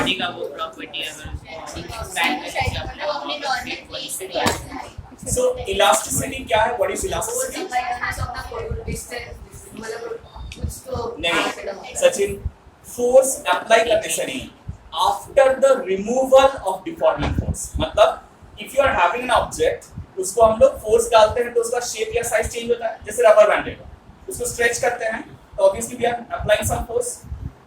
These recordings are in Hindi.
बॉडी का वो प्रॉपर्टी है एक्सपैंड करेंगे। So elasticity क्या है? What is elasticity? नहीं सचिन, फोर्स अप्लाई करने से नहीं, after the removal of deforming force. मतलब if you are having an object, उसको हम लोग फोर्स डालते हैं तो उसका शेप या साइज चेंज होता है, जैसे रबर बैंड है, उसको स्ट्रेच करते हैं तो obviously we are applying some force.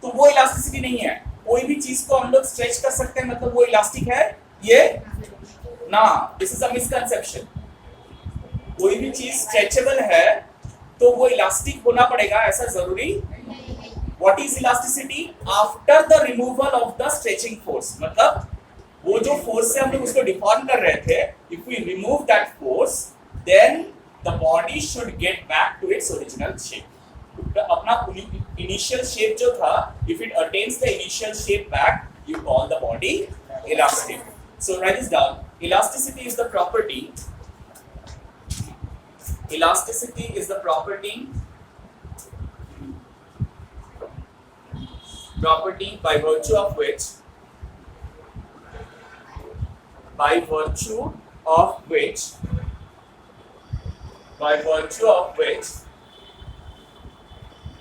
तो वो इलास्टिसिटी नहीं है। कोई भी चीज को हम लोग स्ट्रेच कर सकते हैं मतलब वो इलास्टिक है, ये ना, दिस इज अ मिसकंसेप्शन। कोई भी चीज स्ट्रेचेबल है तो वो इलास्टिक होना पड़ेगा ऐसा जरूरी। What is elasticity? After the removal of the stretching force. मतलब वो जो फोर्स से हम लोग उसको डिफॉर्म कर रहे थे, if we remove that force then the body should get back to its original shape. अपना इनिशियल शेप जो था, if it attains the initial shape back, you call the body elastic. So write this down. Elasticity is the property, elasticity is the property by virtue of which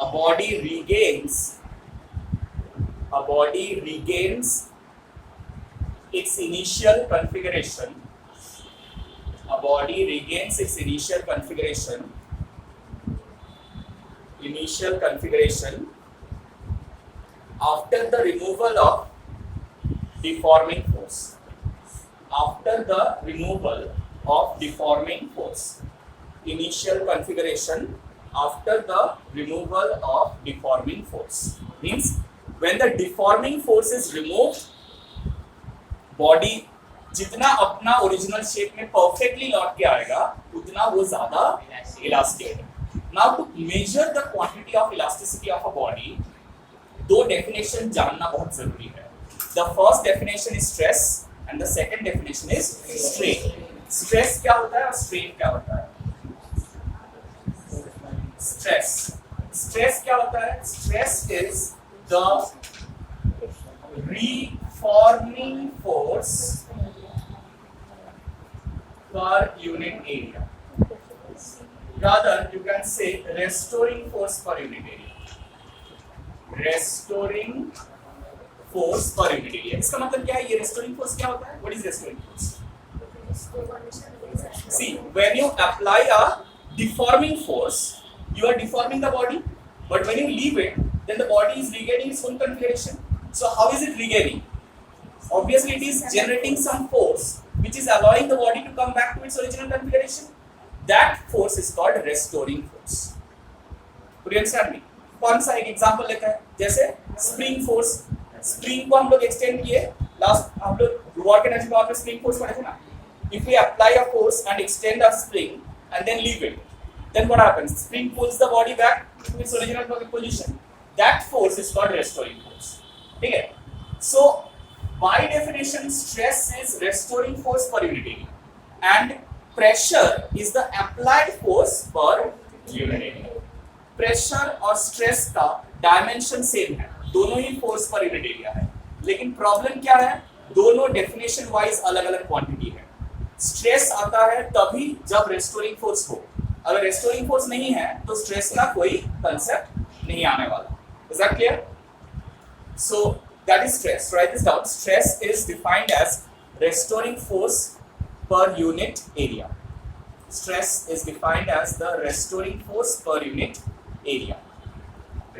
a body regains its initial configuration. A body regains its initial configuration after the removal of deforming force. After the removal of deforming force. Initial configuration after the removal of deforming force. Means when the deforming force is removed, body जितना अपना ओरिजिनल शेप में परफेक्टली लौट के आएगा उतना वो ज्यादा इलास्टिक है। Now to measure the quantity of elasticity of a body, दो डेफिनेशन जानना बहुत जरूरी है। The first definition is stress and the second definition is strain. Stress क्या होता है और स्ट्रेन क्या होता है? स्ट्रेस क्या होता है? Stress is the reforming force per unit area. Rather, you can say restoring force per unit area. Restoring force per unit area. इसका मतलब क्या है? ये restoring force क्या होता है? What is restoring force? See, when you apply a deforming force, you are deforming the body. But when you leave it, then the body is regaining its own configuration. So how is it regaining? Obviously, it is generating some force which is allowing the body to come back to its original configuration. That force is called restoring force. Could you understand me? कौन सा एक एग्जांपल लेते हैं? जैसे स्प्रिंग फोर्स। स्प्रिंग को हम लोग एक्सटेंड किए, लास्ट हम लोग वर्क एनर्जी पावर में स्प्रिंग फोर्स पढ़े थे ना। If we apply a force and extend a spring and then leave it, then what happens? Spring pulls the body back to its original position. That force is called restoring force. ठीक है? So by definition, stress is restoring force per unit area, and pressure is the applied force per unit area. Pressure और stress का dimension same है, दोनों ही force per unit area है, लेकिन problem क्या है? दोनों definition wise अलग-अलग quantity है। Stress आता है तभी जब restoring force हो, अगर restoring force नहीं है तो stress का कोई concept नहीं आने वाला। Is that clear? So that is stress. Write this down. Stress is defined as restoring force per unit area. Stress is defined as the restoring force per unit area.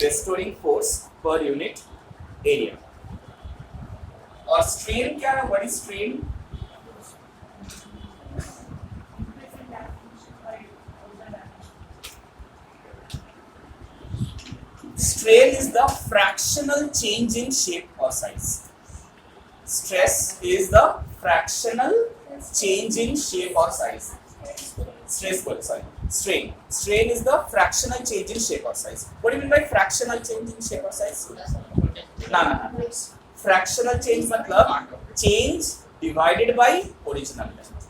Restoring force per unit area. और strain क्या है? What is strain? Strain is the fractional change in shape or size. Stress is the fractional change in shape or size. Strain. Strain is the fractional change in shape or size. What do you mean by fractional change in shape or size? No. Fractional change मतलब change divided by original length.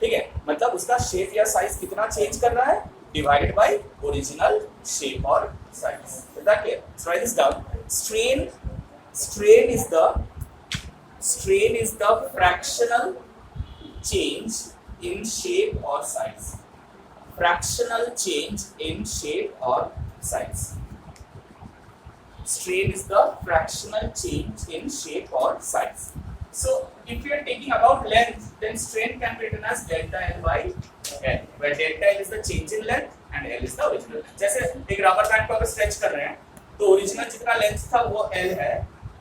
ठीक है? मतलब उसका shape या size कितना change कर रहा है? Divided by original shape or size. Is that clear? Let's write this down. strain is the fractional change in shape or size. Fractional change in shape or size. Strain is the fractional change in shape or size. So if you are taking about length, then strain can be written as delta L by L, where delta L is the change in length and L is the original length. जैसे एक रबर बैंड को अगर स्ट्रेच कर रहे हैं तो ओरिजिनल जितना लेंथ था वो L है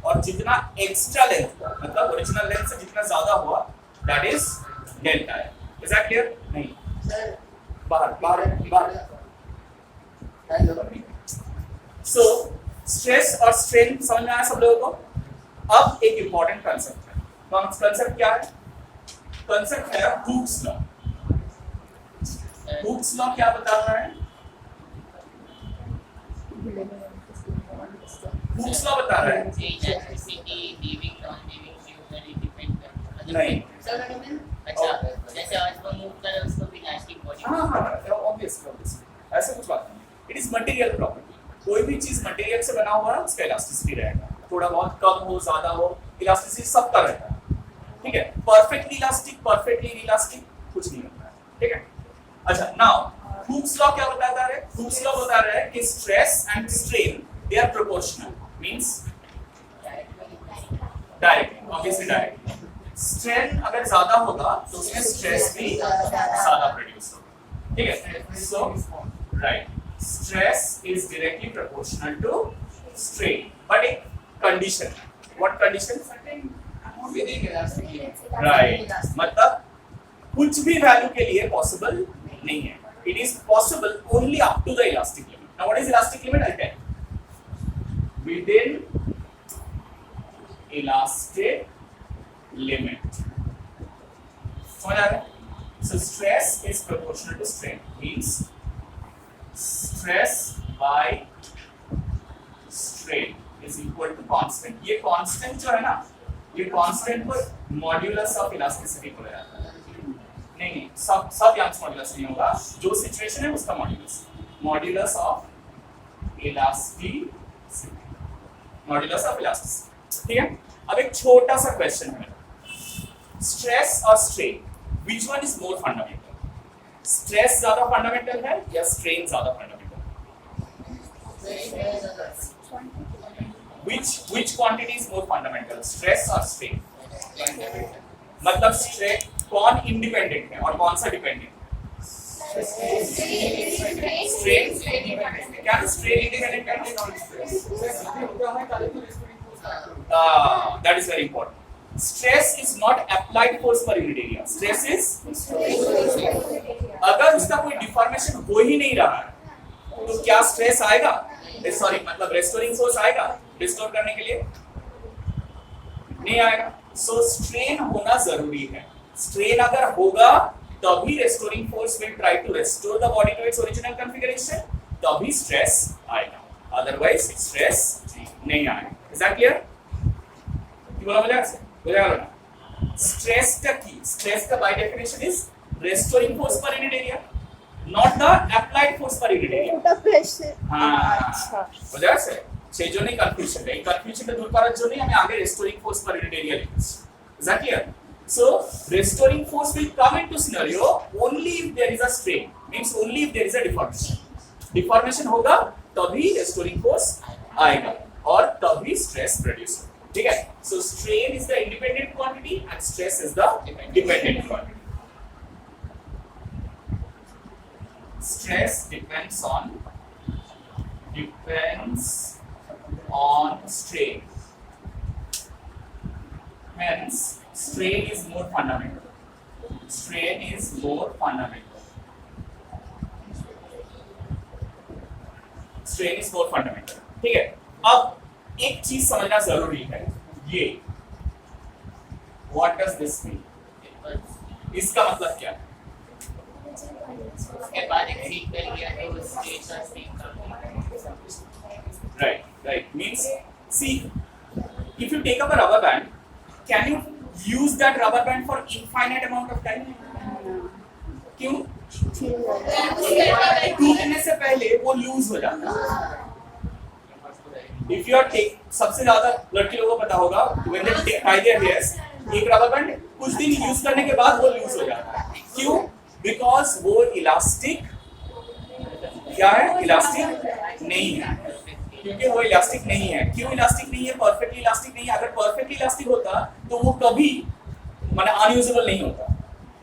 और जितना एक्स्ट्रा लेंथ था मतलब ओरिजिनल लेंथ से जितना ज्यादा हुआ that is delta L. Is that clear? नहीं बाहर So स्ट्रेस और स्ट्रेन समझ में आया सब लोगों को? अब एक इंपॉर्टेंट कंसेप्ट है. कंसेप्ट क्या है? कंसेप्ट है हुक्स लॉ. हुक्स लॉ क्या बता रहा है? हुक्स लॉ बता रहा है नहीं. अच्छा जैसे आज वो मूव करे उसको भी इलास्टिक बॉडी. हाँ ऑब्वियसली ऐसा कुछ बात नहीं. It is material property. कोई भी चीज मटेरियल से बना हुआ है उसका इलास्टिसिटी रहेगा. थोड़ा बहुत कम हो ज्यादा हो इलास्टिसिटी सबका रहता है. ठीक है. परफेक्टली इलास्टिक परफेक्टली इलास्टिक कुछ नहीं होता है. ठीक है. अच्छा नाउ हुक्स लॉ क्या बताता है? हुक्स लॉ बता रहा है कि stress and strain they are proportional. Means direct obviously direct. Strain अगर ज्यादा होगा तो उसमें स्ट्रेस भी ज्यादा प्रोड्यूस होगा. ठीक है. सो right stress is directly proportional to strain, but a condition. What condition? Right. मतलब कुछ भी वैल्यू के लिए possible नहीं है. It is possible only up to the elastic limit. Now what is elastic limit? I'll tell you. Within elastic limit. समझ आ रहा है? So stress is proportional to strain. Means stress by strain is equal to constant. ये constant जो है ना, ये constant को modulus of elasticity बोला जाता है. नहीं सब यंग्स मॉड्यूलस नहीं होगा. जो सिचुएशन है उसका modulus of elasticity. Modulus of elasticity. ठीक है. अब एक छोटा सा क्वेश्चन है. स्ट्रेस और strain which one is more fundamental? Stress ज्यादा फंडामेंटल है या स्ट्रेन ज्यादा fundamental? which quantity is more fundamental, stress or strain? मतलब स्ट्रेन कौन इंडिपेंडेंट है और कौन सा डिपेंडेंट? स्ट्रेन. क्या स्ट्रेन इंडिपेंडेंट है? That is very important. Stress is not applied force per unit area. Stress is अगर उसका कोई डिफॉर्मेशन हो ही नहीं रहा है तो क्या स्ट्रेस आएगा? सॉरी मतलब रेस्टोरिंग फोर्स आएगा रिस्टोर करने के लिए? नहीं आएगा. सो स्ट्रेन होना जरूरी है. स्ट्रेन अगर होगा तभी restoring force will try to restore the body to its original configuration. तभी स्ट्रेस आएगा. अदरवाइज स्ट्रेस नहीं आएगा. Is that clear? बोला मुझे stress का की stress का by definition is restoring force per unit area, not the applied force per unit area. हाँ वजह से जो नहीं confusion है. confusion को दूर करा जो नहीं हमें आगे restoring force per unit area लिखना. Is that clear? So restoring force will come into scenario only if there is a strain. Means only if there is a deformation. Deformation होगा तभी restoring force आएगा और तभी stress produce होगा. ठीक है. So strain is the independent quantity and stress is the dependent quantity. Stress depends on strain. Hence strain is more fundamental. Strain is more fundamental. Strain is more fundamental. ठीक है. अब एक चीज समझना जरूरी है. ये व्हाट डज दिस मीन? इसका मतलब क्या है? उसके बाद एक सीट कर लिया तो स्ट्रेस और स्ट्रेन का. Right. Means see, if you take up a rubber band, can you use that rubber band for infinite amount of time? क्यों? टूटने से पहले वो लूज हो जाता है. इफ यू आर टेक, सबसे ज्यादा लड़की लोगों को पता होगा when they tie their hairs, एक रबर बैंड कुछ दिन यूज करने के बाद वो लूज हो जाता है। क्यों? बिकॉज वो इलास्टिक क्या है? इलास्टिक नहीं है, क्योंकि वो इलास्टिक नहीं है। क्यों इलास्टिक नहीं है? परफेक्टली इलास्टिक नहीं है। अगर परफेक्टली इलास्टिक होता तो वो कभी माने अनयूजेबल नहीं होता,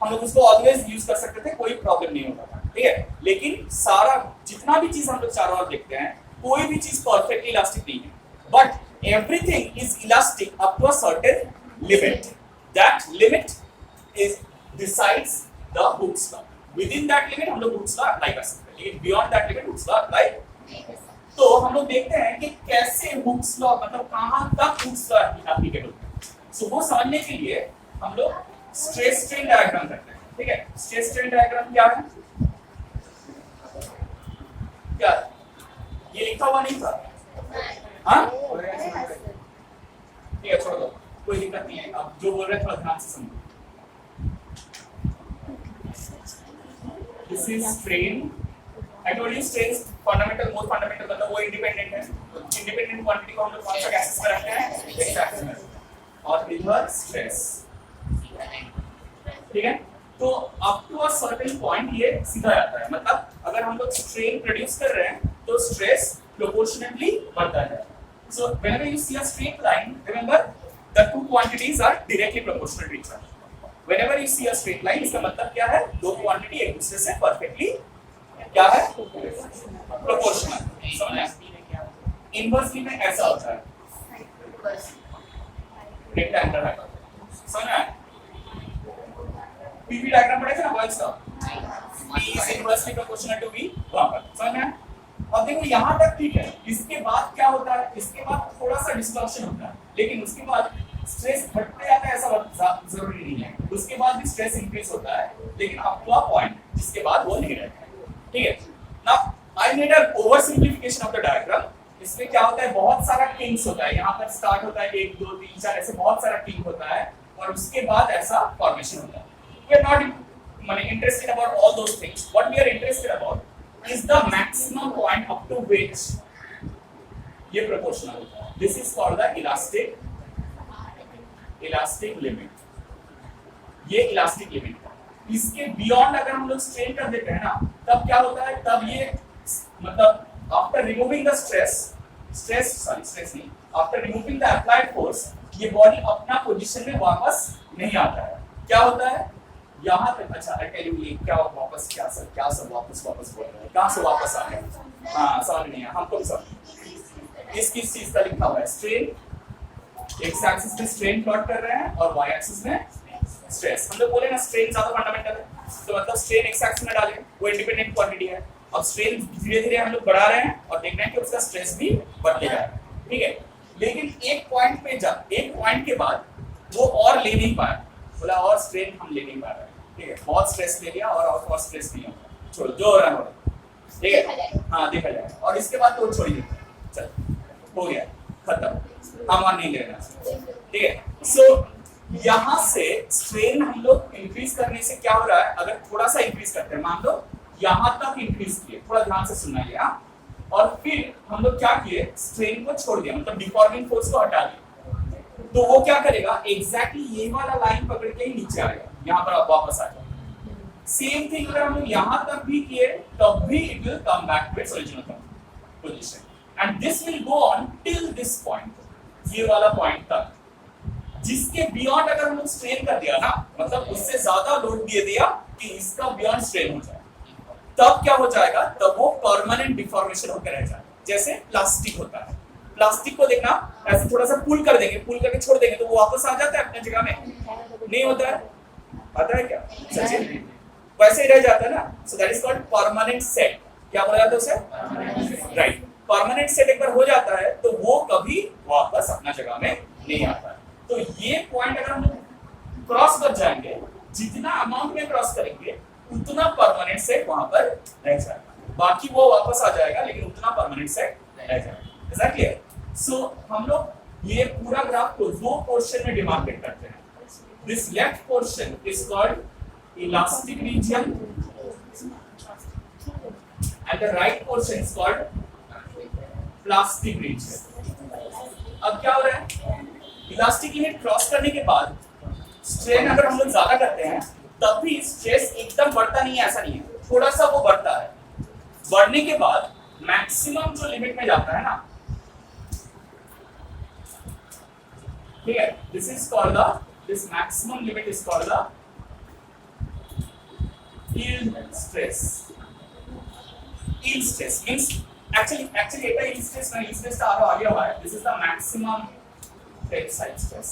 हम लोग उसको ऑलवेज यूज कर सकते थे, कोई प्रॉब्लम नहीं होता था, ठीक है। लेकिन सारा जितना भी चीज हम लोग चारों ओर देखते हैं, कोई भी चीज परफेक्टली इलास्टिक नहीं है, but everything is elastic up to a certain limit. That limit is decides the Hooke's law. Within that limit हम लोग हुक्स लॉ अप्लाई कर सकते हैं, लेकिन beyond that limit Hooke's law apply नहीं कर सकते। तो हम लोग देखते हैं कि कैसे हुक्स लॉ, मतलब कहां तक हुक्स लॉ एप्लीकेबल है। सो वो समझने के लिए हम लोग स्ट्रेस स्ट्रेन डायग्राम करते हैं, ठीक है। स्ट्रेस स्ट्रेन डायग्राम क्या है? क्या ये लिखा हुआ नहीं था? हाँ, ठीक है, छोड़ दो, कोई दिक्कत नहीं है। अब जो बोल रहे हैं थोड़ा ध्यान से समझो। This is strain. I told you strain fundamental, most fundamental, मतलब वो इंडिपेंडेंट है। इंडिपेंडेंट क्वांटिटी को हम लोग कौन सा एक्सेस में रखते हैं? एक्स एक्सिस में। और इधर स्ट्रेस, ठीक है। तो up to a certain point ये सीधा जाता है, मतलब अगर हम लोग स्ट्रेन प्रोड्यूस कर रहे हैं तो स्ट्रेस प्रोपोर्शनली बढ़ता है। So whenever you see a straight line, remember the two quantities are directly proportional to each other. Whenever you see a straight line, इसका मतलब क्या है? दो क्वांटिटी एक दूसरे से परफेक्टली क्या है? प्रोपोर्शनल। समझना? इनवर्सली में ऐसा होता है, रेक्टेंगुलर है, समझना? पीवी डायग्राम पढ़े थे ना बॉयज का? P is inversely proportional to V, वहां पर समझ में आया? अब देखो यहाँ तक ठीक है, इसके बाद क्या होता है? इसके बाद थोड़ा सा डिस्टॉर्शन होता है, लेकिन उसके बाद स्ट्रेस घटते जाता है, ऐसा जरूरी नहीं है। उसके बाद भी स्ट्रेस इंक्रीज होता है, लेकिन अप टू अ पॉइंट जिसके बाद वो नहीं रहता है, ठीक है। Now I made an over simplification of the diagram. इसमें क्या होता है? बहुत सारा किंग्स होता है, यहाँ पर स्टार्ट होता है 1 2 3 4 ऐसे बहुत सारा किंग होता है, और उसके बाद ऐसा फॉर्मेशन होता है। We are not interested about all those things. What we are interested about is the maximum point up to which ये proportional होता है. This is called the elastic limit. ये elastic limit है. इसके beyond अगर हम लोग strain कर देते हैं ना, तब क्या होता है? तब ये मतलब after removing the stress नहीं, after removing the applied force, ये body अपना position में वापस नहीं आता है। क्या होता है? यहाँ तक, अच्छा आई टेल यू, ये क्या वापस क्या सब वापस बोल रहे हैं, कहाँ से वापस आ गए? हाँ, समझ नहीं है हमको भी समझ। इस किस चीज का लिखा हुआ है? स्ट्रेन। एक्स एक्सिस में स्ट्रेन प्लॉट कर रहे हैं और वाई एक्सिस में स्ट्रेस। हम लोग बोले ना स्ट्रेन ज्यादा फंडामेंटल है, तो मतलब स्ट्रेन एक्स एक्सिस में डालें, वो इंडिपेंडेंट क्वांटिटी है। अब स्ट्रेन धीरे धीरे हम लोग बढ़ा रहे हैं और देख रहे हैं कि उसका स्ट्रेस भी बढ़ते जा रहा है, ठीक है। लेकिन एक पॉइंट के बाद वो और ले नहीं पाया, बोला और स्ट्रेन हम ले नहीं पा रहे, ठीक है। बहुत स्ट्रेस ले लिया और स्ट्रेस नहीं होगा, छोड़ो जो हो रहा है, ठीक है। हाँ, देखा जाएगा। और इसके बाद तो छोड़िए, चल हो गया, खत्म, हम और नहीं लेना, ठीक है। सो यहाँ से स्ट्रेन हम लोग इंक्रीज करने से क्या हो रहा है? अगर थोड़ा सा इंक्रीज करते हैं, मान लो यहाँ तक इंक्रीज किए, थोड़ा ध्यान से सुनना है, और फिर हम लोग क्या किए? स्ट्रेन को छोड़ दिया, मतलब डिफॉर्मिंग फोर्स को हटा दिया। तो वो क्या करेगा? एग्जैक्टली ये वाला लाइन पकड़ के ही नीचे आएगा, यहाँ पर आप वापस आ जाओ। सेम थिंग अगर हम लोग यहाँ तक भी किए, तब भी it will come back to its original position, and this will go on till this point, ये वाला पॉइंट तक। जिसके बियॉन्ड अगर हम लोग स्ट्रेन कर दिया ना, मतलब उससे ज्यादा लोड दे दिया कि इसका बियॉन्ड स्ट्रेन हो जाए, तब क्या हो जाएगा? तब वो परमानेंट डिफॉर्मेशन होकर रह जाएगा। जैसे प्लास्टिक होता है, प्लास्टिक को देखना ऐसे थोड़ा सा पुल कर देंगे, पुल करके छोड़ देंगे तो वो वापस आ जाता है अपनी जगह में, नहीं होता है? आता है क्या? सचिन, वैसे ही रह जाता है ना। So that is called permanent set. क्या बोला जाता है उसे? राइट। परमानेंट सेट एक बार हो जाता है तो वो कभी वापस अपना जगह में नहीं आता है। तो ये पॉइंट अगर हम क्रॉस कर जाएंगे, जितना अमाउंट में क्रॉस करेंगे उतना परमानेंट सेट वहां पर रह जाएगा, बाकी वो वापस आ जाएगा लेकिन उतना परमानेंट सेट रह जाएगा। Is that clear? सो हम लोग ये पूरा ग्राफ को दो पोर्शन में डिमार्केट करते हैं। This left portion is called elastic region and the right portion is called plastic region. अब क्या हो रहा है, इलास्टिक लिमिट क्रॉस करने के बाद स्ट्रेन अगर हम लोग ज्यादा करते हैं तब भी स्ट्रेस एकदम बढ़ता नहीं है, ऐसा नहीं है, थोड़ा सा वो बढ़ता है। बढ़ने के बाद मैक्सिमम जो लिमिट में जाता है ना, ठीक है, this maximum limit is called the yield stress. Yield stress means actually এটা yield stress না, yield stress টা আরো আগে হয়। This is the maximum tensile stress.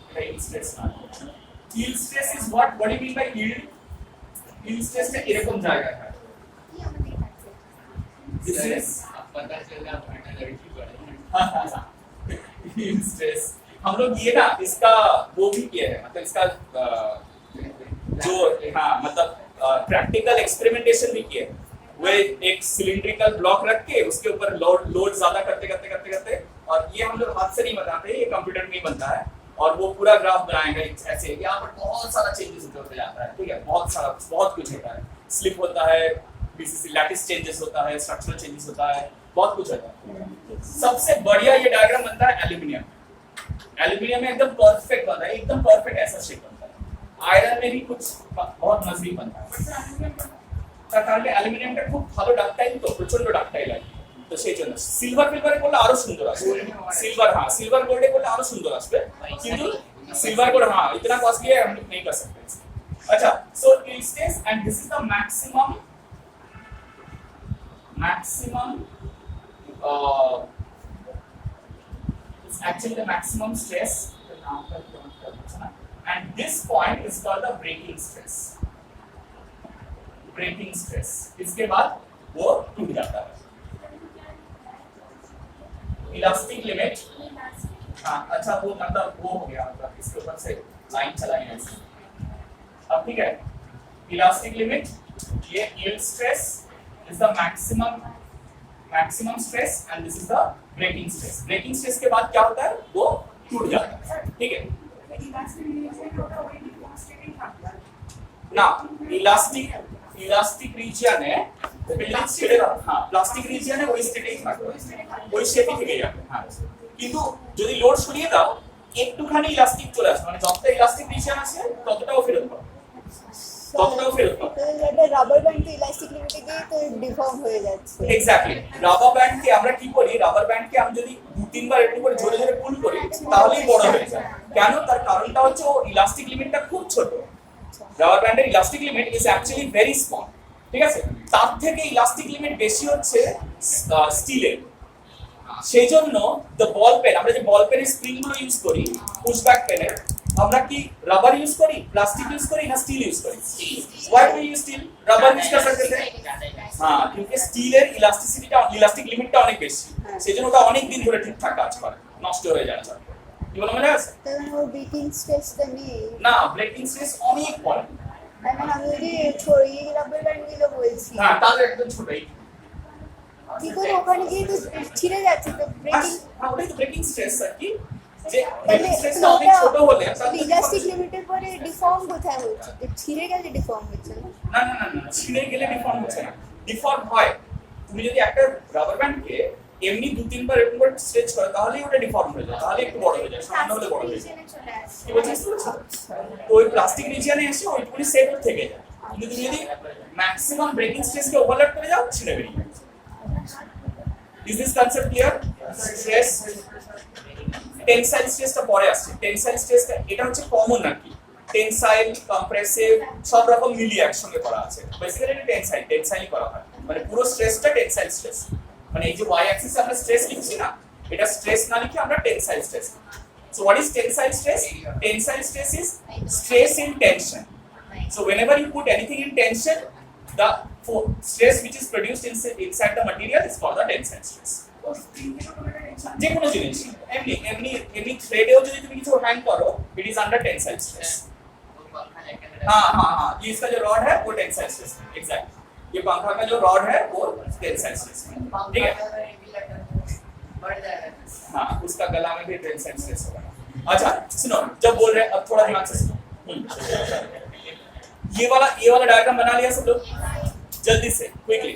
এটা yield stress না। Yield stress is what do you mean by yield? Yield stress টা এরকম জায়গায় হয়। This is पता चला फाइनल लड़की बड़ा yield stress। हम लोग ये ना इसका वो भी किया है, मतलब इसका जो हाँ मतलब प्रैक्टिकल एक्सपेरिमेंटेशन भी किया है। वो एक सिलिंड्रिकल ब्लॉक रख के उसके ऊपर लोड ज्यादा करते और ये हम लोग हाथ से नहीं बनाते, ये कंप्यूटर में ही बनता है और वो पूरा ग्राफ बनाएगा ऐसे। यहाँ पर बहुत सारा चेंजेस होते जाता है, ठीक है, बहुत कुछ होता है, स्लिप होता है, बीसीसी लैटिस चेंजेस होता है, स्ट्रक्चरल चेंजेस होता है, बहुत कुछ होता है। सबसे बढ़िया ये डायग्राम बनता है एल्यूमिनियम। एल्यूमिनियम में एकदम परफेक्ट बनता है, एकदम परफेक्ट ऐसा शेप बनता है। आयरन में भी कुछ बहुत नजदीक बनता है, তার কারণে অ্যালুমিনিয়ামটা খুব ভালো ডাক্টাইল, তো প্রচন্ড ডাক্টাইল হয়, তো সেই জন্য সিলভার ফিলভারে করলে আরো সুন্দর আসবে। সিলভার গোল্ডে করলে আরো সুন্দর আসবে, কিন্তু সিলভার গোল্ড हाँ इतना कॉस्टली है, हम लोग नहीं कर सकते। अच्छा, सो yield stress and this is the maximum it's actually the maximum stress, and this point is called the breaking stress। Breaking stress, इसके बाद वो टूट जाता है। इलास्टिक लिमिट, हाँ अच्छा वो मतलब वो हो गया, मतलब इसके ऊपर से लाइन चलाई है ऐसे। अब ठीक है, इलास्टिक लिमिट, ये yield stress is the maximum stress and this is the breaking stress. Breaking stress के बाद क्या होता है, वो टूट जाता है, ठीक है ना। ইলাস্টিক রিজিয়নে প্লাস্টিক রিজিয়নে ওই স্টেটেই থাকবে, ওই শেপই থেকে যাবে। হ্যাঁ, কিন্তু যদি লোড সরিয়ে দাও একটুখানি ইলাস্টিক চলে আসবে, মানে যতটা ইলাস্টিক রিজিয়ন আছে ততটাও ফেরত পাবে, এটা রাবার ব্যান্ড তো ইলাস্টিক লিমিটে গিয়ে তো ডিফর্ম হয়ে যাচ্ছে। এক্স্যাক্টলি, রাবার ব্যান্ডকে আমরা কি করি, রাবার ব্যান্ডকে আমি যদি 2-3 বার একটু করে জোরে জোরে পুল করি তাহলেই বড় হয়ে যায়। কেন? তার কারণটা হচ্ছে ও ইলাস্টিক লিমিটটা খুব ছোট। রাবার ব্যান্ডের elastic limit is actually very small, ঠিক আছে, তার থেকে ইলাস্টিক লিমিট বেশি হচ্ছে স্টিলের। সেই জন্য দ্য বল পেন, আমরা যে বল পেনের স্প্রিং গুলো ইউজ করি, পুশব্যাক পেনের, আমরা কি রাবার ইউজ করি, প্লাস্টিক ইউজ করি না স্টিল ইউজ করি? Why do use steel? Rubber use कर सकते थे, हाँ, क्योंकि স্টিলের ইলাস্টিক লিমিটটা অনেক বেশি, সেজন্য ওটা অনেক দিন ধরে ঠিকঠাক কাজ করে, নষ্ট হয়ে যায় না। কি বলো মনে আছে? তাহলে ওর ব্রেকিং স্ট্রেসটা নেই না, ব্রেকিং স্ট্রেস অনেক পড়ে। আমি যদি ছড়িয়ে রাবার ব্যান্ড গুলো বলছি, হ্যাঁ তাহলে একদম ছোটই, কি করে ওখানে গিয়ে তো ছিঁড়ে যাচ্ছে, তো ব্রেকিং ওটাই তো ব্রেকিং স্ট্রেস আর কি, যে ব্রেকিং স্ট্রেসটা অনেক ছোট হলে ইলাস্টিক লিমিটের পরে ডিফর্ম কোথায় হচ্ছে, ছিঁড়ে গেলে ডিফর্ম হচ্ছে না। না ছিঁড়ে গেলে ডিফর্ম হচ্ছে না, ডিফর্ম হয়। তুমি যদি একটা রাবার ব্যান্ডকে এমনি 2-3 বার এরকম করে স্ট্রেচ করো তাহলেই ওটা ডিফর্ম হয়ে যায়, তাহলে একটু বড় হয়ে যায়, সামান্য হলে বড় হয়ে যায়। কি বলছিস? তো ওই প্লাস্টিক রিজিয়নে এসে ওইটুকুনি সেট থেকে যায়, কিন্তু তুমি যদি ম্যাক্সিমাম ব্রেকিং স্ট্রেসকে ওভারল্যাপ করে যাও ছিঁড়ে বেরিয়ে যায়। Is this concept clear? Stress, tensile স্ট্রেসটা পরে আসছে। টেনসাইল স্ট্রেসটা এটা হচ্ছে কমন আর কি, টেনসাইল, কম্প্রেসিভ সব রকম মিলিয়ে একসঙ্গে করা আছে। বেসিক্যালি এটা টেনসাইলই করা হয়, মানে পুরো স্ট্রেসটা টেনসাইল স্ট্রেস। মানে এই যে ওয়াই অ্যাক্সিসে আমরা স্ট্রেস লিখছি না, এটা স্ট্রেস না লিখে আমরা tensile stress. So what is tensile stress? Tensile stress is stress in tension. So whenever you put anything in tension, the stress which is produced inside the material is called the tensile stress. যে কোনো জিনিস এমনি থ্রেডেও যদি তুমি কিছু হ্যাং করো, it is under tensile stress. हाँ, ये इसका जो रॉड है वो टेंसाइल स्ट्रेस है, एग्जैक्टली। ये पंखा का जो रॉड है वो टेंसाइल स्ट्रेस है, ठीक है। हाँ, उसका गला में भी टेंसाइल स्ट्रेस होगा। अच्छा सुनो, जब बोल रहे हैं अब थोड़ा दिमाग से सुनो। ये वाला डायग्राम बना लिया सब लोग जल्दी से, क्विकली।